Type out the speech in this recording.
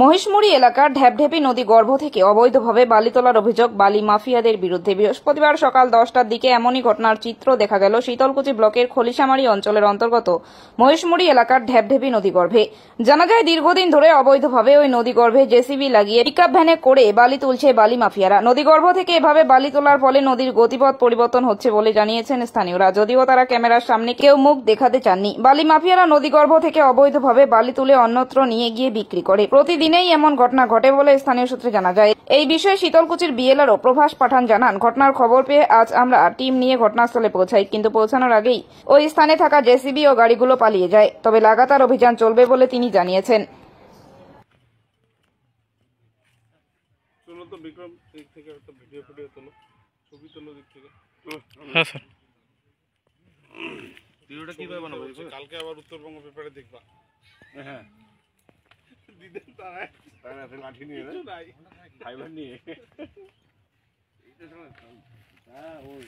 মহিষমুড়ি এলাকার ঢ্যাপঢেপি নদী গর্ভ থেকে অবৈধভাবে বালি তোলার অভিযোগ বালি মাফিয়াদের বিরুদ্ধে। বৃহস্পতিবার সকাল 10টার দিকে এমনই ঘটনার চিত্র দেখা গেল শীতলকুচি ব্লকের খলিশামারি অঞ্চলের অন্তর্গত মহিষমুড়ি এলাকার ঢ্যাপঢেপি নদীগর্ভে। জানা যায়, দীর্ঘদিন ধরে অবৈধভাবে ওই নদীগর্ভে জেসিবি লাগিয়ে পিকআপ ভ্যানে করে বালি তুলছে বালি মাফিয়ারা। নদীগর্ভ থেকে এভাবে বালি তোলার ফলে নদীর গতিপথ পরিবর্তন হচ্ছে বলে জানিয়েছেন স্থানীয়রা, যদিও তারা ক্যামেরার সামনে কেউ মুখ দেখাতে চাননি। বালি মাফিয়ারা নদীগর্ভ থেকে অবৈধভাবে বালি তুলে অন্যত্র নিয়ে গিয়ে বিক্রি করে। প্রতিদিনেই এমন ঘটনা ঘটে বলে স্থানীয় সূত্রে জানা যায়। এই বিষয়ে শীতলকুচির বিএলআরও প্রভাস পাঠান জানান, ঘটনার খবর পেয়ে আজ আমরা টিম নিয়ে ঘটনাস্থলে পৌঁছাই, কিন্তু পৌঁছানোর আগেই ওই স্থানে থাকা জেসিবি ও গাড়িগুলো পালিয়ে যায়। তবে লাগাতার অভিযান চলবে বলে তিনি জানিয়েছেন। হ্যাঁ স্যার, ভিডিওটা কিভাবে বানাবো? কালকে আবার উত্তরবঙ্গ পেপারে দেখবা। হ্যাঁ, দিদেন তারা লাঠি নিয়ে ফাইবার নিয়ে। হ্যাঁ, ওই